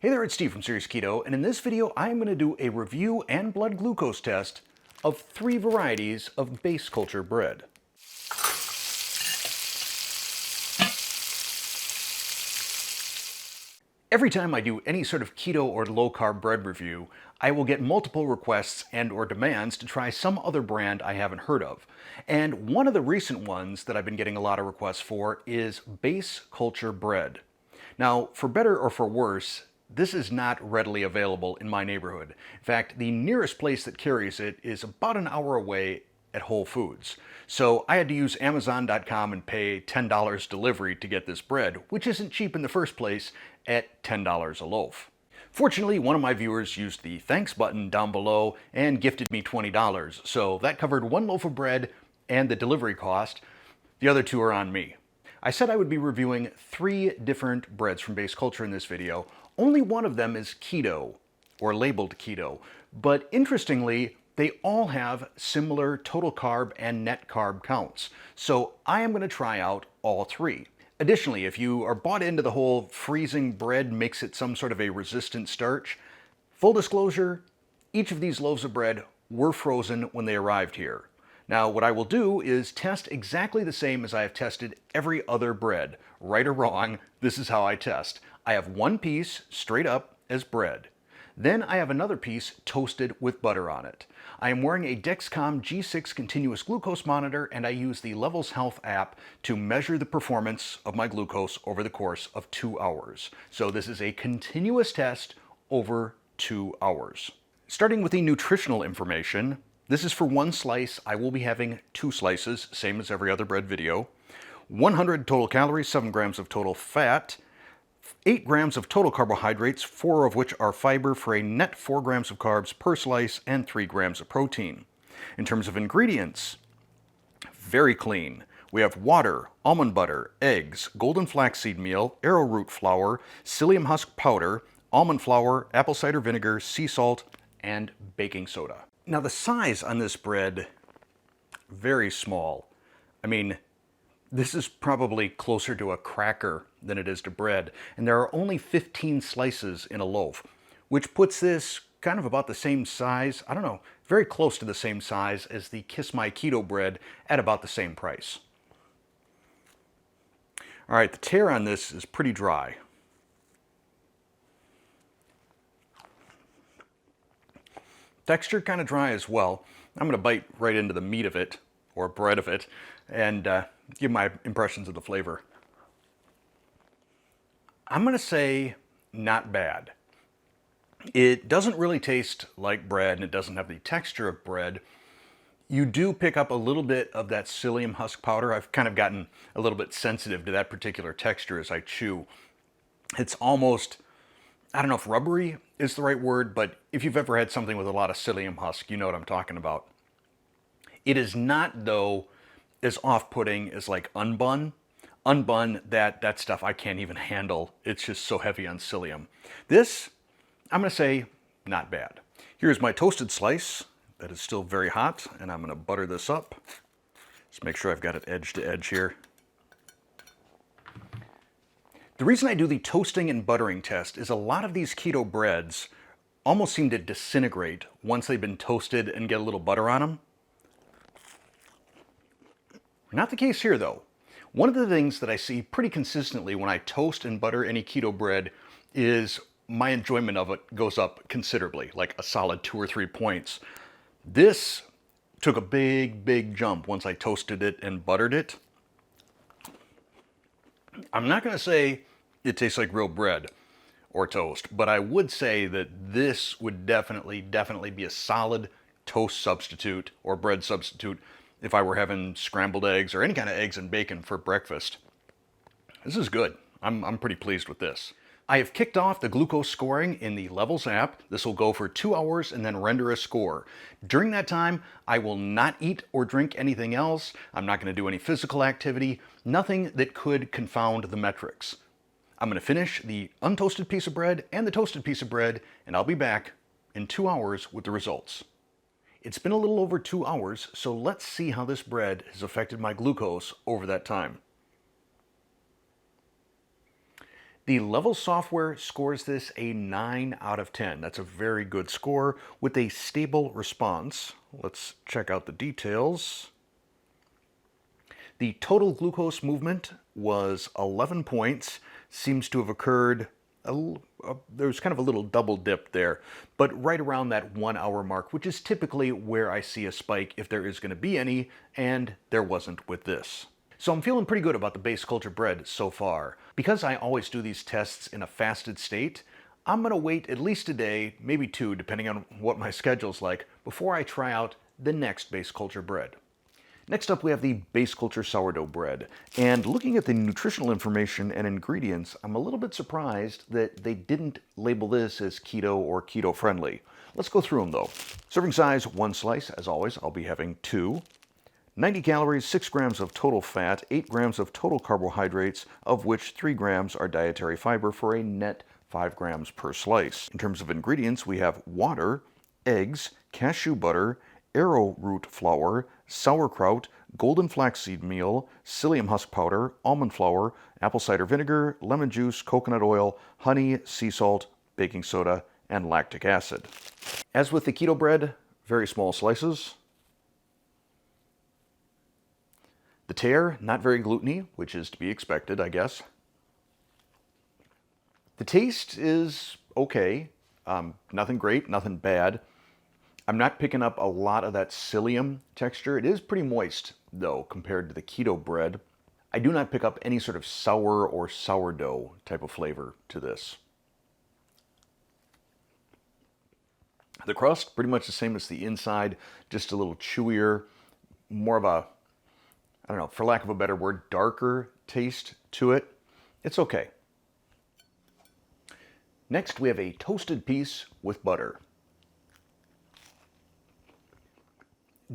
Hey there, it's Steve from Serious Keto, and in this video I'm going to do a review and blood glucose test of 3 varieties of base culture bread. Every time I do any sort of keto or low-carb bread review, I will get multiple requests and or demands to try some other brand I haven't heard of. And one of the recent ones that I've been getting a lot of requests for is base culture bread. Now, for better or for worse, this is not readily available in my neighborhood. In fact, the nearest place that carries it is about an hour away at Whole Foods. So I had to use Amazon.com and pay $10 delivery to get this bread, which isn't cheap in the first place, at $10 a loaf. Fortunately, one of my viewers used the thanks button down below and gifted me $20, so that covered 1 loaf of bread and the delivery cost. The other 2 are on me. I said I would be reviewing 3 different breads from Base Culture in this video. Only one of them is keto, or labeled keto, but interestingly, they all have similar total carb and net carb counts. So I am going to try out all 3. Additionally, if you are bought into the whole freezing bread makes it some sort of a resistant starch, full disclosure, each of these loaves of bread were frozen when they arrived here. Now, what I will do is test exactly the same as I have tested every other bread. Right or wrong, this is how I test. I have 1 piece straight up as bread. Then I have another piece toasted with butter on it. I am wearing a Dexcom G6 continuous glucose monitor, and I use the Levels Health app to measure the performance of my glucose over the course of 2 hours. So this is a continuous test over 2 hours. Starting with the nutritional information, this is for 1 slice. I will be having 2 slices, same as every other bread video. 100 total calories, 7 grams of total fat, 8 grams of total carbohydrates, 4 of which are fiber, for a net 4 grams of carbs per slice and 3 grams of protein. In terms of ingredients, very clean. We have water, almond butter, eggs, golden flaxseed meal, arrowroot flour, psyllium husk powder, almond flour, apple cider vinegar, sea salt, and baking soda. Now the size on this bread, very small. I mean, this is probably closer to a cracker than it is to bread, and there are only 15 slices in a loaf, which puts this kind of about the same size, I don't know, very close to the same size as the Kiss My Keto bread at about the same price. All right, the tear on this is pretty dry. Texture kind of dry as well. I'm going to bite right into the meat of it, or bread of it, and give my impressions of the flavor. I'm going to say not bad. It doesn't really taste like bread, and it doesn't have the texture of bread. You do pick up a little bit of that psyllium husk powder. I've kind of gotten a little bit sensitive to that particular texture as I chew. It's almost, I don't know if rubbery is the right word, but if you've ever had something with a lot of psyllium husk, you know what I'm talking about. It is not, though, as off-putting as like unbun. Unbun, that stuff I can't even handle. It's just so heavy on psyllium. This, I'm going to say, not bad. Here's my toasted slice that is still very hot, and I'm going to butter this up. Just make sure I've got it edge to edge here. The reason I do the toasting and buttering test is a lot of these keto breads almost seem to disintegrate once they've been toasted and get a little butter on them. Not the case here, though. One of the things that I see pretty consistently when I toast and butter any keto bread is my enjoyment of it goes up considerably, like a solid 2 or 3 points. This took a big jump once I toasted it and buttered it. I'm not going to say it tastes like real bread or toast, but I would say that this would definitely be a solid toast substitute or bread substitute if I were having scrambled eggs or any kind of eggs and bacon for breakfast. This is good. I'm pretty pleased with this. I have kicked off the glucose scoring in the Levels app. This will go for 2 hours and then render a score. During that time, I will not eat or drink anything else. I'm not going to do any physical activity, nothing that could confound the metrics. I'm going to finish the untoasted piece of bread and the toasted piece of bread, and I'll be back in 2 hours with the results. It's been a little over 2 hours, so let's see how this bread has affected my glucose over that time. The Level software scores this a 9 out of 10. That's a very good score with a stable response. Let's check out the details. The total glucose movement was 11 points. Seems to have occurred, there's kind of a little double dip there, but right around that 1 hour mark, which is typically where I see a spike if there is going to be any, and there wasn't with this. So I'm feeling pretty good about the base culture bread so far. Because I always do these tests in a fasted state, I'm going to wait at least a day, maybe 2, depending on what my schedule's like, before I try out the next base culture bread. Next up, we have the base culture sourdough bread. And looking at the nutritional information and ingredients, I'm a little bit surprised that they didn't label this as keto or keto friendly. Let's go through them though. Serving size, 1 slice. As always, I'll be having 2. 90 calories, 6 grams of total fat, 8 grams of total carbohydrates, of which 3 grams are dietary fiber for a net 5 grams per slice. In terms of ingredients, we have water, eggs, cashew butter, arrowroot flour, sauerkraut, golden flaxseed meal, psyllium husk powder, almond flour, apple cider vinegar, lemon juice, coconut oil, honey, sea salt, baking soda, and lactic acid. As with the keto bread, very small slices. The tear, not very gluteny, which is to be expected, I guess. The taste is okay. Nothing great, nothing bad. I'm not picking up a lot of that psyllium texture. It is pretty moist, though, compared to the keto bread. I do not pick up any sort of sour or sourdough type of flavor to this. The crust, pretty much the same as the inside, just a little chewier, more of a, I don't know, for lack of a better word, darker taste to it. It's okay. Next, we have a toasted piece with butter.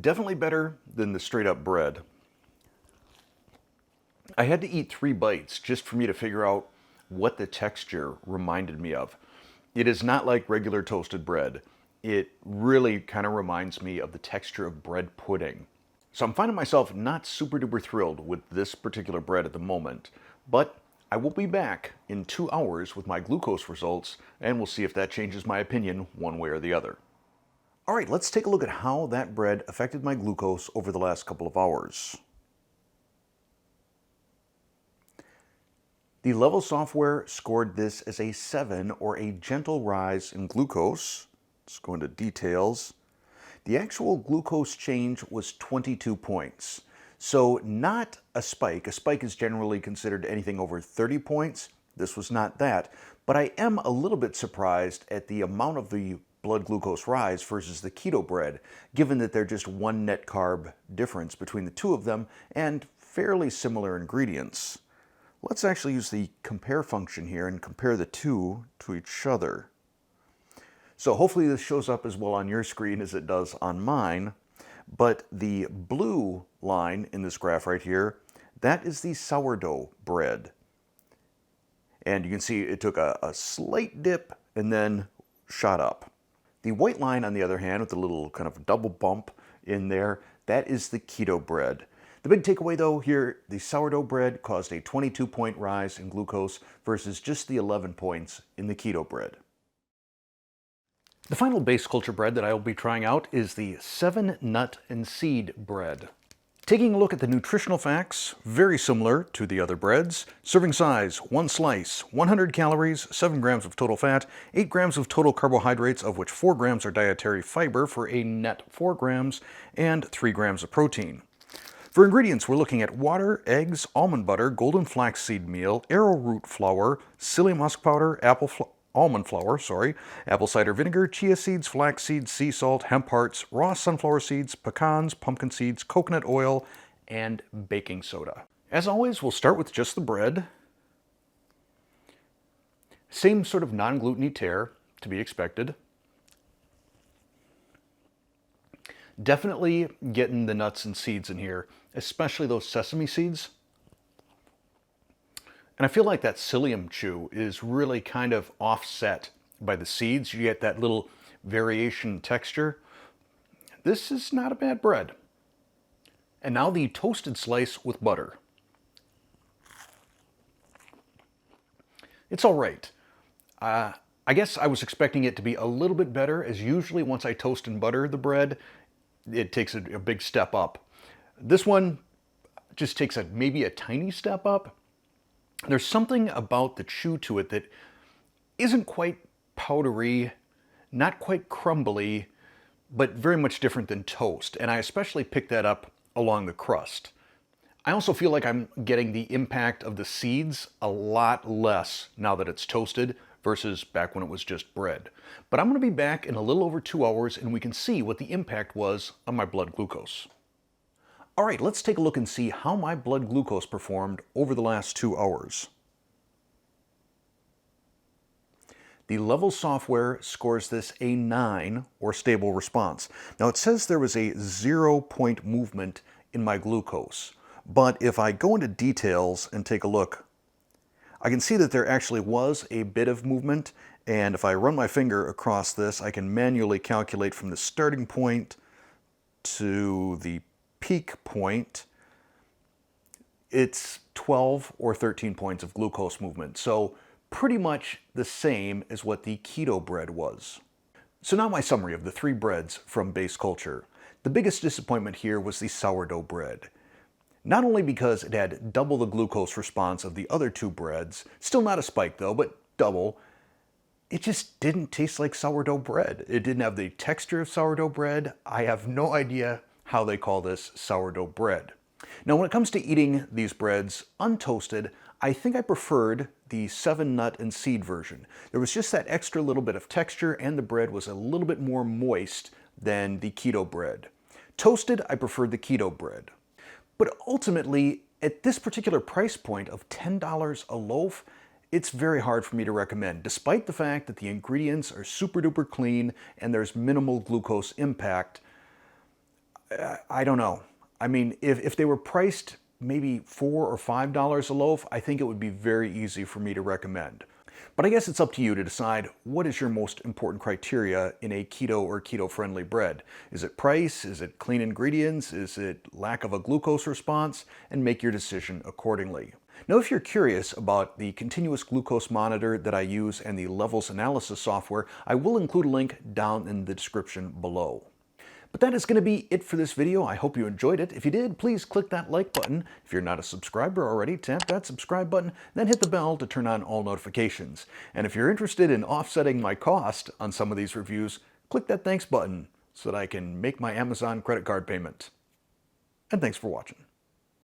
Definitely better than the straight up bread. I had to eat 3 bites just for me to figure out what the texture reminded me of. It is not like regular toasted bread. It really kind of reminds me of the texture of bread pudding. So I'm finding myself not super duper thrilled with this particular bread at the moment, but I will be back in 2 hours with my glucose results, and we'll see if that changes my opinion one way or the other. All right, let's take a look at how that bread affected my glucose over the last couple of hours. The Level software scored this as a 7, or a gentle rise in glucose. Let's go into details. The actual glucose change was 22 points. So not a spike. A spike is generally considered anything over 30 points. This was not that. But I am a little bit surprised at the amount of the blood glucose rise versus the keto bread, given that they're just 1 net carb difference between the 2 of them and fairly similar ingredients. Let's actually use the compare function here and compare the 2 to each other. So hopefully this shows up as well on your screen as it does on mine, but the blue line in this graph right here, that is the sourdough bread. And you can see it took a slight dip and then shot up. The white line, on the other hand, with the little kind of double bump in there, that is the keto bread. The big takeaway though here, the sourdough bread caused a 22-point rise in glucose versus just the 11 points in the keto bread. The final base culture bread that I will be trying out is the 7 nut and seed bread. Taking a look at the nutritional facts, very similar to the other breads. Serving size, 1 slice, 100 calories, 7 grams of total fat, 8 grams of total carbohydrates, of which 4 grams are dietary fiber for a net 4 grams, and 3 grams of protein. For ingredients, we're looking at water, eggs, almond butter, golden flaxseed meal, arrowroot flour, psyllium husk powder, almond flour, apple cider vinegar, chia seeds, flax seeds, sea salt, hemp hearts, raw sunflower seeds, pecans, pumpkin seeds, coconut oil, and baking soda. As always, we'll start with just the bread. Same sort of non-gluten-y tear to be expected. Definitely getting the nuts and seeds in here, especially those sesame seeds. And I feel like that psyllium chew is really kind of offset by the seeds. You get that little variation texture. This is not a bad bread. And now the toasted slice with butter. It's all right. I guess I was expecting it to be a little bit better, as usually once I toast and butter the bread, it takes a big step up. This one just takes maybe a tiny step up. There's something about the chew to it that isn't quite powdery, not quite crumbly, but very much different than toast. And I especially pick that up along the crust. I also feel like I'm getting the impact of the seeds a lot less now that it's toasted versus back when it was just bread. But I'm going to be back in a little over 2 hours and we can see what the impact was on my blood glucose. All right, let's take a look and see how my blood glucose performed over the last 2 hours. The Level software scores this a 9, or stable response. Now it says there was a 0-point movement in my glucose, but if I go into details and take a look, I can see that there actually was a bit of movement, and if I run my finger across this, I can manually calculate from the starting point to the peak point. It's 12 or 13 points of glucose movement, so pretty much the same as what the keto bread was. So now my summary of the 3 breads from Base Culture. The biggest disappointment here was the sourdough bread. Not only because it had double the glucose response of the other 2 breads, still not a spike though, but double, it just didn't taste like sourdough bread. It didn't have the texture of sourdough bread. I have no idea how they call this sourdough bread. Now when it comes to eating these breads untoasted, I think I preferred the 7-nut and seed version. There was just that extra little bit of texture and the bread was a little bit more moist than the keto bread. Toasted, I preferred the keto bread. But ultimately, at this particular price point of $10 a loaf, it's very hard for me to recommend, despite the fact that the ingredients are super duper clean and there's minimal glucose impact. I don't know. I mean, if they were priced maybe $4 or $5 a loaf, I think it would be very easy for me to recommend. But I guess it's up to you to decide what is your most important criteria in a keto or keto-friendly bread. Is it price? Is it clean ingredients? Is it lack of a glucose response? And make your decision accordingly. Now, if you're curious about the continuous glucose monitor that I use and the levels analysis software, I will include a link down in the description below. But that is going to be it for this video. I hope you enjoyed it. If you did, please click that like button. If you're not a subscriber already, tap that subscribe button, then hit the bell to turn on all notifications. And if you're interested in offsetting my cost on some of these reviews, click that thanks button so that I can make my Amazon credit card payment. And thanks for watching.